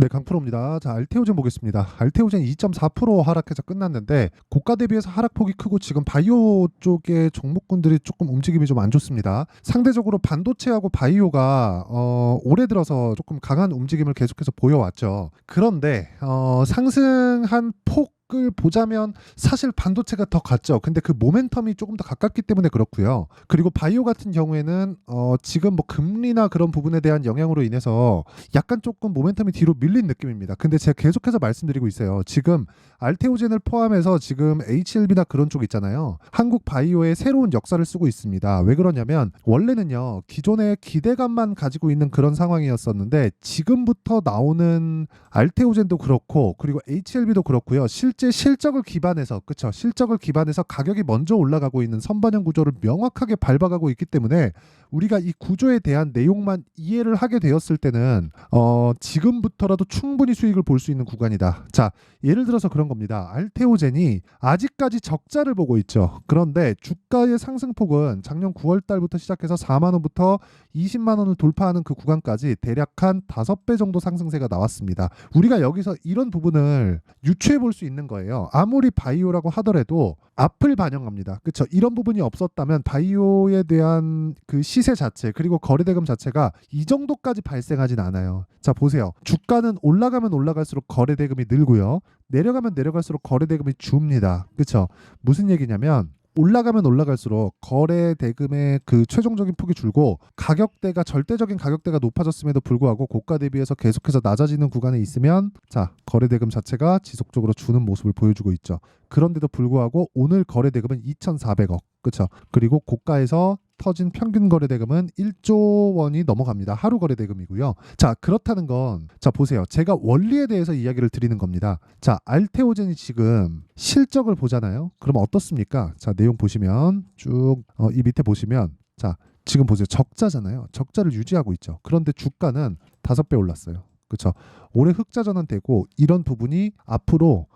네, 강프로입니다. 자, 알테오젠 보겠습니다. 알테오젠 2.4% 하락해서 끝났는데 고가 대비해서 하락폭이 크고 지금 바이오 쪽의 종목군들이 조금 움직임이 좀 안 좋습니다. 상대적으로 반도체하고 바이오가 올해 들어서 조금 강한 움직임을 계속해서 보여왔죠. 그런데 상승한 폭을 보자면 사실 반도체가 더 같죠. 근데 그 모멘텀이 조금 더 가깝기 때문에 그렇고요. 그리고 바이오 같은 경우에는 지금 뭐 금리나 그런 부분에 대한 영향으로 인해서 약간 조금 모멘텀이 뒤로 밀린 느낌입니다. 근데 제가 계속해서 말씀드리고 있어요. 지금 알테오젠을 포함해서 지금 HLB나 그런 쪽 있잖아요. 한국 바이오의 새로운 역사를 쓰고 있습니다. 왜 그러냐면 원래는요, 기존의 기대감만 가지고 있는 그런 상황이었었는데 지금부터 나오는 알테오젠도 그렇고 그리고 HLB도 그렇고요. 실제 실적을 기반해서, 그쵸, 실적을 기반해서 가격이 먼저 올라가고 있는 선반영 구조를 명확하게 밟아가고 있기 때문에 우리가 이 구조에 대한 내용만 이해를 하게 되었을 때는 지금부터라도 충분히 수익을 볼 수 있는 구간이다. 자, 예를 들어서 그런 겁니다. 알테오젠이 아직까지 적자를 보고 있죠. 그런데 주가의 상승폭은 작년 9월 달부터 시작해서 4만 원부터 20만 원을 돌파하는 그 구간까지 대략 한 5배 정도 상승세가 나왔습니다. 우리가 여기서 이런 부분을 유추해 볼 수 있는 거예요. 아무리 바이오라고 하더라도 앞을 반영합니다. 그렇죠? 이런 부분이 없었다면 바이오에 대한 그 시세 자체 그리고 거래대금 자체가 이 정도까지 발생하진 않아요. 자, 보세요. 주가는 올라가면 올라갈수록 거래대금이 늘고요. 내려가면 내려갈수록 거래대금이 줍니다. 그렇죠? 무슨 얘기냐면 올라가면 올라갈수록 거래 대금의 그 최종적인 폭이 줄고 가격대가 절대적인 가격대가 높아졌음에도 불구하고 고가 대비해서 계속해서 낮아지는 구간에 있으면 자, 거래 대금 자체가 지속적으로 주는 모습을 보여주고 있죠. 그런데도 불구하고 오늘 거래 대금은 2,400억. 그렇죠? 그리고 고가에서 터진 평균 거래 대금은 1조 원이 넘어갑니다. 하루 거래 대금이고요. 자, 그렇다는 건 자, 보세요. 제가 원리에 대해서 이야기를 드리는 겁니다. 자, 알테오젠이 지금 실적을 보잖아요. 그럼 어떻습니까? 자, 내용 보시면 쭉 이 밑에 보시면 자, 지금 보세요. 적자잖아요. 적자를 유지하고 있죠. 그런데 주가는 5배 올랐어요. 그렇죠? 올해 흑자 전환되고 이런 부분이 앞으로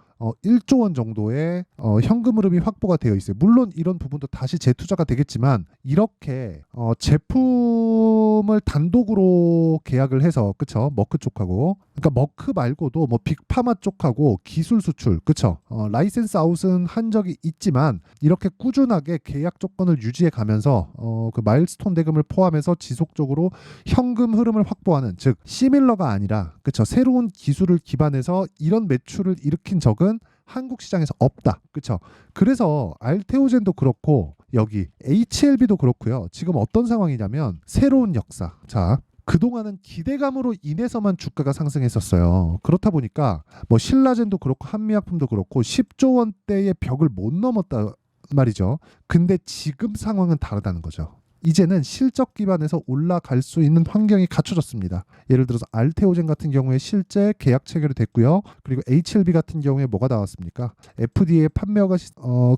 1조 원 정도의 현금 흐름이 확보가 되어 있어요. 물론 이런 부분도 다시 재투자가 되겠지만 이렇게 제품을 단독으로 계약을 해서 그쵸? 머크 쪽하고 그러니까 머크 말고도 뭐 빅파마 쪽하고 기술 수출 그쵸? 라이센스 아웃은 한 적이 있지만 이렇게 꾸준하게 계약 조건을 유지해 가면서 그 마일스톤 대금을 포함해서 지속적으로 현금 흐름을 확보하는 즉 시밀러가 아니라 그쵸? 새로운 기술을 기반해서 이런 매출을 일으킨 적은 한국 시장에서 없다. 그렇죠? 그래서 알테오젠도 그렇고 여기 HLB도 그렇고요. 지금 어떤 상황이냐면 새로운 역사. 자, 그동안은 기대감으로 인해서만 주가가 상승했었어요. 그렇다 보니까 뭐 신라젠도 그렇고 한미약품도 그렇고 10조 원대의 벽을 못 넘었다 말이죠. 근데 지금 상황은 다르다는 거죠. 이제는 실적 기반에서 올라갈 수 있는 환경이 갖춰졌습니다. 예를 들어서 알테오젠 같은 경우에 실제 계약 체결이 됐고요. 그리고 HLB 같은 경우에 뭐가 나왔습니까? FDA 판매허가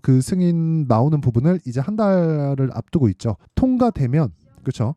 그 승인 나오는 부분을 이제 한 달을 앞두고 있죠. 통과되면 그렇죠?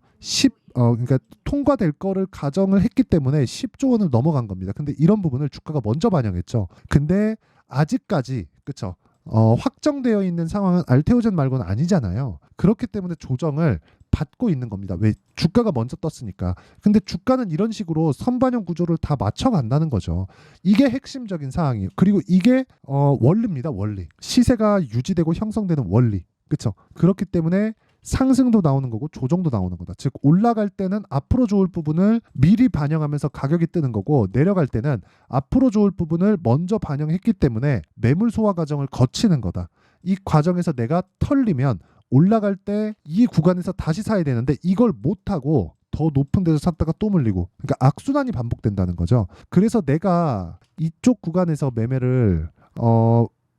그러니까 통과될 거를 가정을 했기 때문에 10조 원을 넘어간 겁니다. 근데 이런 부분을 주가가 먼저 반영했죠. 근데 아직까지 그렇죠? 확정되어 있는 상황은 알테오젠 말고는 아니잖아요. 그렇기 때문에 조정을 받고 있는 겁니다. 왜? 주가가 먼저 떴으니까. 근데 주가는 이런 식으로 선반영 구조를 다 맞춰간다는 거죠. 이게 핵심적인 사항이에요. 그리고 이게 원리입니다. 원리. 시세가 유지되고 형성되는 원리. 그렇죠? 그렇기 때문에 상승도 나오는 거고 조정도 나오는 거다. 즉 올라갈 때는 앞으로 좋을 부분을 미리 반영하면서 가격이 뜨는 거고 내려갈 때는 앞으로 좋을 부분을 먼저 반영했기 때문에 매물 소화 과정을 거치는 거다. 이 과정에서 내가 털리면 올라갈 때 이 구간에서 다시 사야 되는데 이걸 못하고 더 높은 데서 샀다가 또 물리고 그러니까 악순환이 반복된다는 거죠. 그래서 내가 이쪽 구간에서 매매를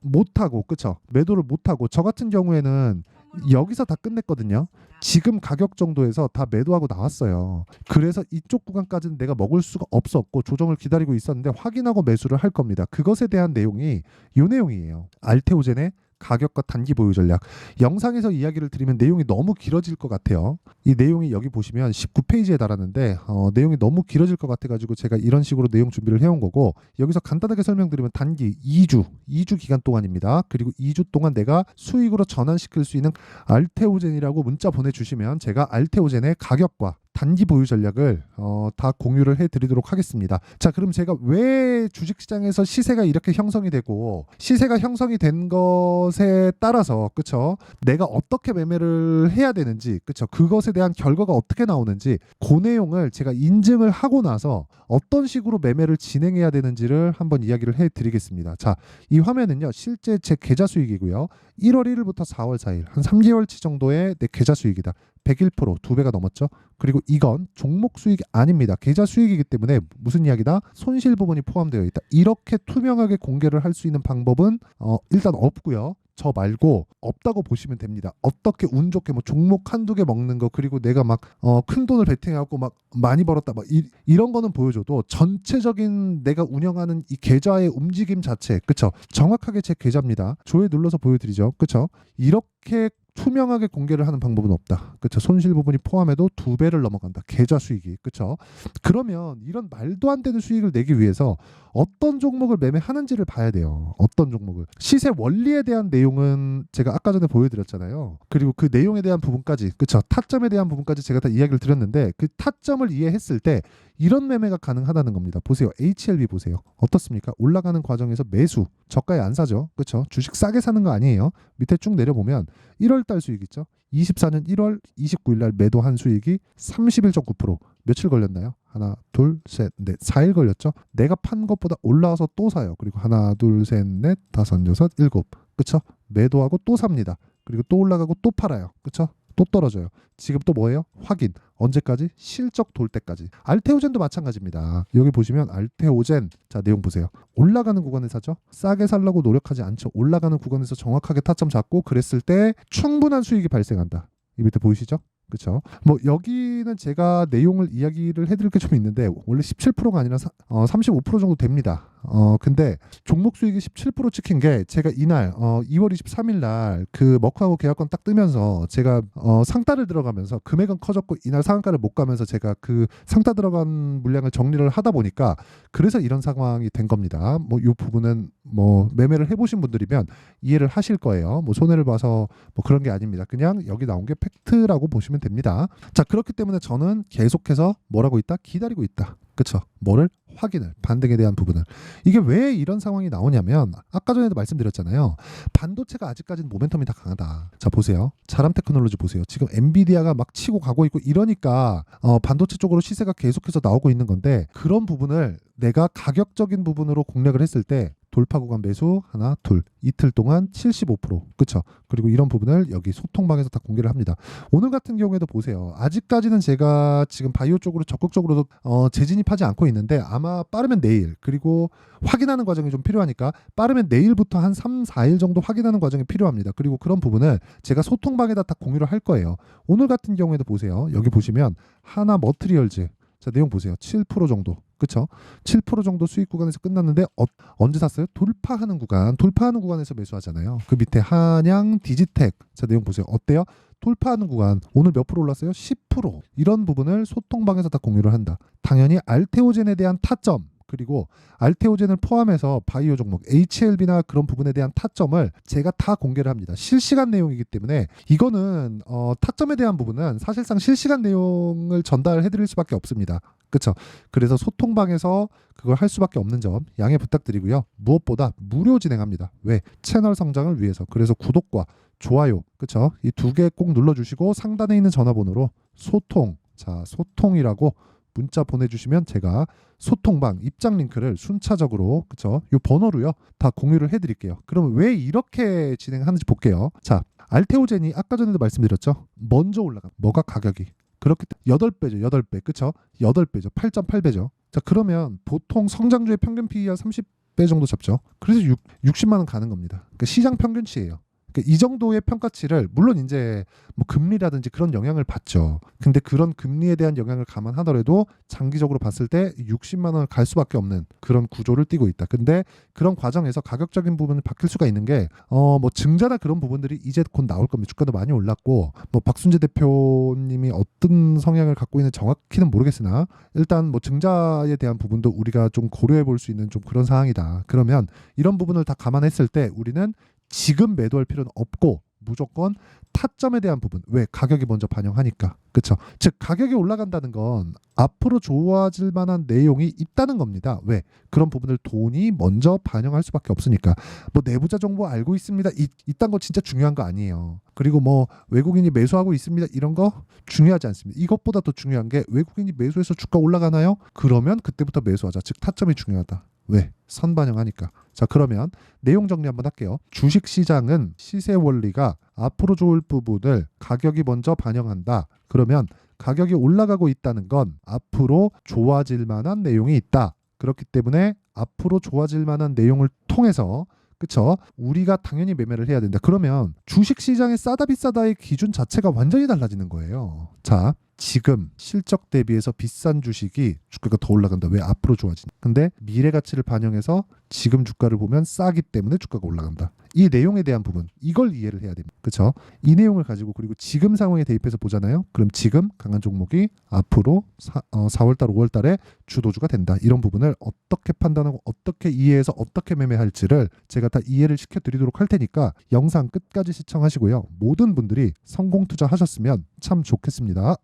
못하고 그쵸? 매도를 못하고 저 같은 경우에는 여기서 다 끝냈거든요. 지금 가격 정도에서 다 매도하고 나왔어요. 그래서 이쪽 구간까지는 내가 먹을 수가 없었고 조정을 기다리고 있었는데 확인하고 매수를 할 겁니다. 그것에 대한 내용이 이 내용이에요. 알테오젠의 가격과 단기 보유 전략. 영상에서 이야기를 드리면 내용이 너무 길어질 것 같아요. 이 내용이 여기 보시면 19페이지에 달았는데 내용이 너무 길어질 것 같아가지고 제가 이런 식으로 내용 준비를 해온 거고 여기서 간단하게 설명드리면 단기 2주 기간 동안입니다. 그리고 2주 동안 내가 수익으로 전환시킬 수 있는 알테오젠이라고 문자 보내주시면 제가 알테오젠의 가격과 단기 보유 전략을 다 공유를 해드리도록 하겠습니다. 자, 그럼 제가 왜 주식시장에서 시세가 이렇게 형성이 되고 시세가 형성이 된 것에 따라서 그쵸? 내가 어떻게 매매를 해야 되는지 그쵸? 그것에 대한 결과가 어떻게 나오는지 그 내용을 제가 인증을 하고 나서 어떤 식으로 매매를 진행해야 되는지를 한번 이야기를 해드리겠습니다. 자, 이 화면은요 실제 제 계좌 수익이고요. 1월 1일부터 4월 4일 한 3개월치 정도의 내 계좌 수익이다. 101% 2배가 넘었죠. 그리고 이건 종목 수익이 아닙니다. 계좌 수익이기 때문에 무슨 이야기다? 손실 부분이 포함되어 있다. 이렇게 투명하게 공개를 할 수 있는 방법은 일단 없고요. 저 말고 없다고 보시면 됩니다. 어떻게 운 좋게 뭐 종목 한두 개 먹는 거 그리고 내가 막 큰 돈을 베팅하고 막 많이 벌었다 막 이런 거는 보여줘도 전체적인 내가 운영하는 이 계좌의 움직임 자체 그쵸? 정확하게 제 계좌입니다. 조회 눌러서 보여드리죠. 그쵸? 이렇게 투명하게 공개를 하는 방법은 없다. 그쵸? 손실 부분이 포함해도 2배를 넘어간다. 계좌 수익이. 그쵸? 그러면 이런 말도 안 되는 수익을 내기 위해서 어떤 종목을 매매하는지를 봐야 돼요. 어떤 종목을. 시세 원리에 대한 내용은 제가 아까 전에 보여드렸잖아요. 그리고 그 내용에 대한 부분까지, 그쵸? 타점에 대한 부분까지 제가 다 이야기를 드렸는데 그 타점을 이해했을 때 이런 매매가 가능하다는 겁니다. 보세요. HLB 보세요. 어떻습니까? 올라가는 과정에서 매수. 저가에 안 사죠. 그쵸? 주식 싸게 사는 거 아니에요. 밑에 쭉 내려보면 1월 달 수익 있죠. 24년 1월 29일 날 매도한 수익이 31.9%. 며칠 걸렸나요? 하나, 둘, 셋, 넷, 4일 걸렸죠. 내가 판 것보다 올라와서 또 사요. 그리고 하나, 둘, 셋, 넷, 다섯, 여섯, 일곱. 그쵸? 매도하고 또 삽니다. 그리고 또 올라가고 또 팔아요. 그쵸? 또 떨어져요. 지금 또 뭐예요? 확인. 언제까지? 실적 돌 때까지. 알테오젠도 마찬가지입니다. 여기 보시면 알테오젠 자 내용 보세요. 올라가는 구간에 사죠. 싸게 살려고 노력하지 않죠. 올라가는 구간에서 정확하게 타점 잡고 그랬을 때 충분한 수익이 발생한다. 이 밑에 보이시죠? 그렇죠. 뭐 여기는 제가 내용을 이야기를 해드릴 게 좀 있는데 원래 17%가 아니라 35% 정도 됩니다. 근데 종목 수익이 17% 찍힌 게 제가 이날 2월 23일 날 그 머크하고 계약권 딱 뜨면서 제가 상따를 들어가면서 금액은 커졌고 이날 상한가를 못 가면서 제가 그 상따 들어간 물량을 정리를 하다 보니까 그래서 이런 상황이 된 겁니다. 뭐 이 부분은 뭐 매매를 해보신 분들이면 이해를 하실 거예요. 뭐 손해를 봐서 뭐 그런 게 아닙니다. 그냥 여기 나온 게 팩트라고 보시면 됩니다. 자, 그렇기 때문에 저는 계속해서 뭐라고 있다? 기다리고 있다. 그쵸? 뭐를? 확인을, 반등에 대한 부분을. 이게 왜 이런 상황이 나오냐면 아까 전에도 말씀드렸잖아요. 반도체가 아직까지는 모멘텀이 다 강하다. 자, 보세요. 자람 테크놀로지 보세요. 지금 엔비디아가 막 치고 가고 있고 이러니까 반도체 쪽으로 시세가 계속해서 나오고 있는 건데 그런 부분을 내가 가격적인 부분으로 공략을 했을 때 돌파 구간 매수 하나 둘 이틀 동안 75% 그쵸? 그리고 이런 부분을 여기 소통방에서 다 공개를 합니다. 오늘 같은 경우에도 보세요. 아직까지는 제가 지금 바이오 쪽으로 적극적으로 재진입하지 않고 있는데 아마 빠르면 내일 그리고 확인하는 과정이 좀 필요하니까 빠르면 내일부터 한 3, 4일 정도 확인하는 과정이 필요합니다. 그리고 그런 부분을 제가 소통방에다 다 공유를 할 거예요. 오늘 같은 경우에도 보세요. 여기 보시면 하나 머트리얼즈 자 내용 보세요. 7% 정도 그쵸? 7% 정도 수익 구간에서 끝났는데 언제 샀어요? 돌파하는 구간에서 매수하잖아요. 그 밑에 한양 디지텍 자 내용 보세요. 어때요? 돌파하는 구간 오늘 몇 프로 올랐어요? 10% 이런 부분을 소통방에서 다 공유를 한다. 당연히 알테오젠에 대한 타점 그리고 알테오젠을 포함해서 바이오 종목 HLB나 그런 부분에 대한 타점을 제가 다 공개를 합니다. 실시간 내용이기 때문에 이거는 타점에 대한 부분은 사실상 실시간 내용을 전달해 드릴 수밖에 없습니다. 그렇죠? 그래서 소통방에서 그걸 할 수밖에 없는 점 양해 부탁드리고요. 무엇보다 무료 진행합니다. 왜? 채널 성장을 위해서. 그래서 구독과 좋아요 그렇죠? 이 두 개 꼭 눌러주시고 상단에 있는 전화번호로 소통이라고 문자 보내주시면 제가 소통방 입장 링크를 순차적으로 그쵸? 이 번호로요 다 공유를 해드릴게요. 그러면 왜 이렇게 진행하는지 볼게요. 자, 알테오젠이 아까 전에도 말씀드렸죠. 먼저 올라가. 뭐가 가격이? 그렇기 때문에 8배죠. 8배. 그쵸? 8배죠. 8.8배죠. 자, 그러면 보통 성장주의 평균 PE 한 30배 정도 잡죠. 그래서 60만 원 가는 겁니다. 그러니까 시장 평균치예요. 그러니까 이 정도의 평가치를 물론 이제 뭐 금리라든지 그런 영향을 받죠. 근데 그런 금리에 대한 영향을 감안하더라도 장기적으로 봤을 때 60만 원을 갈 수밖에 없는 그런 구조를 띠고 있다. 근데 그런 과정에서 가격적인 부분을 바뀔 수가 있는 게 뭐 증자나 그런 부분들이 이제 곧 나올 겁니다. 주가도 많이 올랐고 뭐 박순재 대표님이 어떤 성향을 갖고 있는지 정확히는 모르겠으나 일단 뭐 증자에 대한 부분도 우리가 좀 고려해 볼 수 있는 좀 그런 상황이다. 그러면 이런 부분을 다 감안했을 때 우리는 지금 매도할 필요는 없고 무조건 타점에 대한 부분. 왜? 가격이 먼저 반영하니까. 그쵸? 즉 가격이 올라간다는 건 앞으로 좋아질 만한 내용이 있다는 겁니다. 왜? 그런 부분을 돈이 먼저 반영할 수밖에 없으니까. 뭐 내부자 정보 알고 있습니다. 이딴 거 진짜 중요한 거 아니에요. 그리고 뭐 외국인이 매수하고 있습니다. 이런 거 중요하지 않습니다. 이것보다 더 중요한 게 외국인이 매수해서 주가 올라가나요? 그러면 그때부터 매수하자. 즉 타점이 중요하다. 왜? 선반영하니까. 자, 그러면 내용 정리 한번 할게요. 주식시장은 시세 원리가 앞으로 좋을 부분을 가격이 먼저 반영한다. 그러면 가격이 올라가고 있다는 건 앞으로 좋아질 만한 내용이 있다. 그렇기 때문에 앞으로 좋아질 만한 내용을 통해서 그쵸? 우리가 당연히 매매를 해야 된다. 그러면 주식시장의 싸다 비싸다의 기준 자체가 완전히 달라지는 거예요. 자, 지금 실적 대비해서 비싼 주식이 주가가 더 올라간다. 왜? 앞으로 좋아지니. 근데 미래 가치를 반영해서 지금 주가를 보면 싸기 때문에 주가가 올라간다. 이 내용에 대한 부분, 이걸 이해를 해야 됩니다. 그렇죠? 이 내용을 가지고 그리고 지금 상황에 대입해서 보잖아요. 그럼 지금 강한 종목이 앞으로 4월달, 5월달에 주도주가 된다. 이런 부분을 어떻게 판단하고 어떻게 이해해서 어떻게 매매할지를 제가 다 이해를 시켜드리도록 할 테니까 영상 끝까지 시청하시고요. 모든 분들이 성공 투자하셨으면 참 좋겠습니다.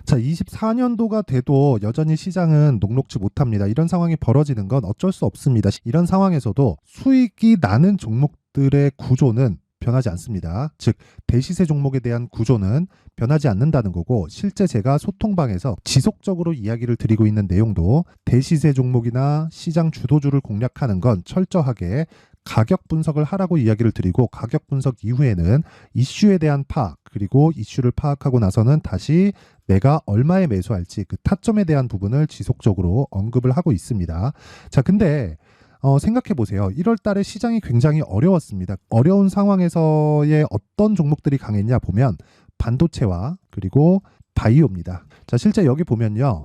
자, 24년도가 돼도 여전히 시장은 녹록지 못합니다. 이런 상황이 벌어지는 건 어쩔 수 없습니다. 이런 상황에서도 수익이 나는 종목들의 구조는 변하지 않습니다. 즉 대시세 종목에 대한 구조는 변하지 않는다는 거고, 실제 제가 소통방에서 지속적으로 이야기를 드리고 있는 내용도 대시세 종목이나 시장 주도주를 공략하는 건 철저하게 가격 분석을 하라고 이야기를 드리고, 가격 분석 이후에는 이슈에 대한 파악, 그리고 이슈를 파악하고 나서는 다시 내가 얼마에 매수할지 그 타점에 대한 부분을 지속적으로 언급을 하고 있습니다. 자, 근데 생각해 보세요. 1월 달에 시장이 굉장히 어려웠습니다. 어려운 상황에서의 어떤 종목들이 강했냐 보면 반도체와 그리고 바이오입니다. 자, 실제 여기 보면요.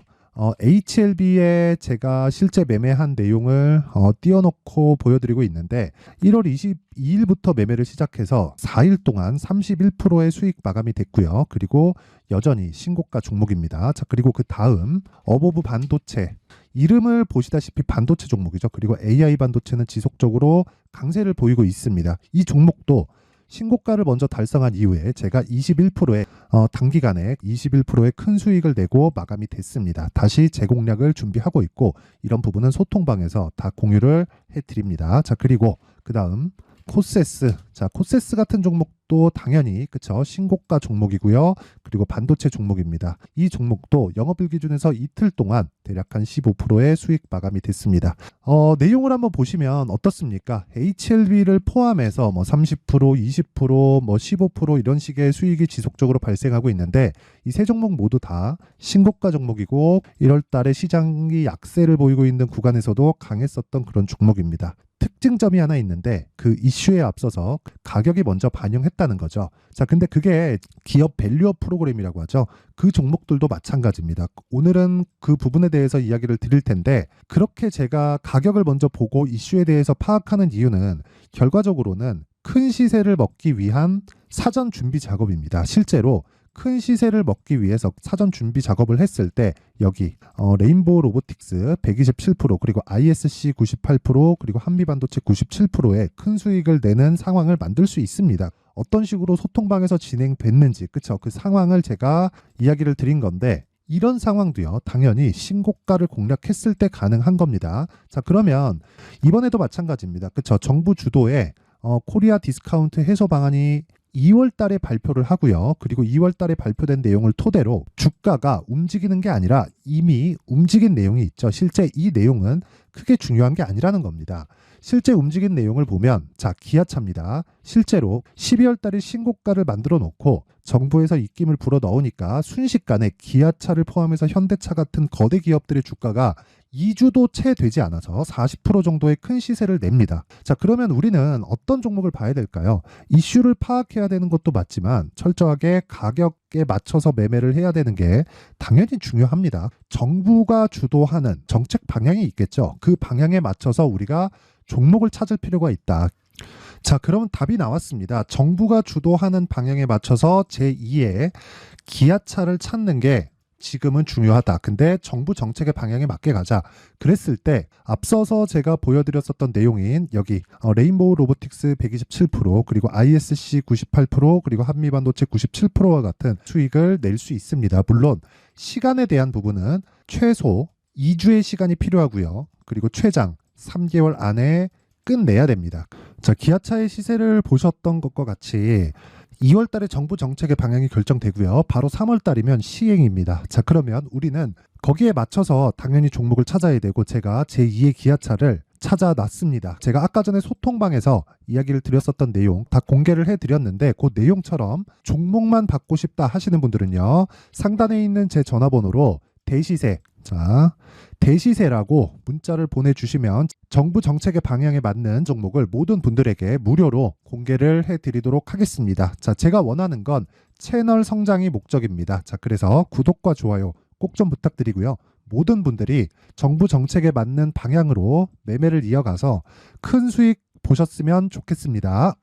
HLB에 제가 실제 매매한 내용을 띄워놓고 보여드리고 있는데 1월 22일부터 매매를 시작해서 4일 동안 31%의 수익 마감이 됐고요. 그리고 여전히 신고가 종목입니다. 자, 그리고 그 다음 어보브 반도체, 이름을 보시다시피 반도체 종목이죠. 그리고 AI 반도체는 지속적으로 강세를 보이고 있습니다. 이 종목도 신고가를 먼저 달성한 이후에 제가 21%의 단기간에 21%의 큰 수익을 내고 마감이 됐습니다. 다시 재공략을 준비하고 있고, 이런 부분은 소통방에서 다 공유를 해드립니다. 자, 그리고 그 다음 코세스. 자, 코세스 같은 종목도 당연히 그쵸, 신고가 종목이고요. 그리고 반도체 종목입니다. 이 종목도 영업일 기준에서 이틀 동안 대략 한 15%의 수익 마감이 됐습니다. 내용을 한번 보시면 어떻습니까? HLB를 포함해서 뭐 30%, 20%, 뭐 15% 이런 식의 수익이 지속적으로 발생하고 있는데, 이 세 종목 모두 다 신고가 종목이고 1월 달에 시장이 약세를 보이고 있는 구간에서도 강했었던 그런 종목입니다. 특징점이 하나 있는데 그 이슈에 앞서서 가격이 먼저 반영했다는 거죠. 자, 근데 그게 기업 밸류업 프로그램이라고 하죠. 그 종목들도 마찬가지입니다. 오늘은 그 부분에 대해서 이야기를 드릴 텐데, 그렇게 제가 가격을 먼저 보고 이슈에 대해서 파악하는 이유는 결과적으로는 큰 시세를 먹기 위한 사전 준비 작업입니다. 실제로 큰 시세를 먹기 위해서 사전 준비 작업을 했을 때 여기 레인보우 로보틱스 127%, 그리고 ISC 98%, 그리고 한미반도체 97%의 큰 수익을 내는 상황을 만들 수 있습니다. 어떤 식으로 소통방에서 진행됐는지, 그쵸? 그 상황을 제가 이야기를 드린 건데, 이런 상황도요, 당연히 신고가를 공략했을 때 가능한 겁니다. 자, 그러면 이번에도 마찬가지입니다. 그쵸? 정부 주도의 코리아 디스카운트 해소 방안이 2월 달에 발표를 하고요. 그리고 2월 달에 발표된 내용을 토대로 주가가 움직이는 게 아니라 이미 움직인 내용이 있죠. 실제 이 내용은 크게 중요한 게 아니라는 겁니다. 실제 움직인 내용을 보면, 자, 기아차입니다. 실제로 12월 달에 신고가를 만들어 놓고 정부에서 입김을 불어 넣으니까 순식간에 기아차를 포함해서 현대차 같은 거대 기업들의 주가가 2주도 채 되지 않아서 40% 정도의 큰 시세를 냅니다. 자, 그러면 우리는 어떤 종목을 봐야 될까요? 이슈를 파악해야 되는 것도 맞지만 철저하게 가격에 맞춰서 매매를 해야 되는 게 당연히 중요합니다. 정부가 주도하는 정책 방향이 있겠죠. 그 방향에 맞춰서 우리가 종목을 찾을 필요가 있다. 자, 그러면 답이 나왔습니다. 정부가 주도하는 방향에 맞춰서 제2의 기아차를 찾는 게 지금은 중요하다. 근데 정부 정책의 방향에 맞게 가자. 그랬을 때 앞서서 제가 보여드렸었던 내용인 여기 레인보우 로보틱스 127% 그리고 ISC 98% 그리고 한미반도체 97%와 같은 수익을 낼 수 있습니다. 물론 시간에 대한 부분은 최소 2주의 시간이 필요하고요. 그리고 최장 3개월 안에 끝내야 됩니다. 자, 기아차의 시세를 보셨던 것과 같이 2월 달에 정부 정책의 방향이 결정되고요. 바로 3월 달이면 시행입니다. 자, 그러면 우리는 거기에 맞춰서 당연히 종목을 찾아야 되고 제가 제2의 기아차를 찾아놨습니다. 제가 아까 전에 소통방에서 이야기를 드렸었던 내용 다 공개를 해드렸는데 그 내용처럼 종목만 받고 싶다 하시는 분들은요. 상단에 있는 제 전화번호로 대시세, 자, 대시세라고 문자를 보내주시면 정부 정책의 방향에 맞는 종목을 모든 분들에게 무료로 공개를 해드리도록 하겠습니다. 자, 제가 원하는 건 채널 성장이 목적입니다. 자, 그래서 구독과 좋아요 꼭 좀 부탁드리고요. 모든 분들이 정부 정책에 맞는 방향으로 매매를 이어가서 큰 수익 보셨으면 좋겠습니다.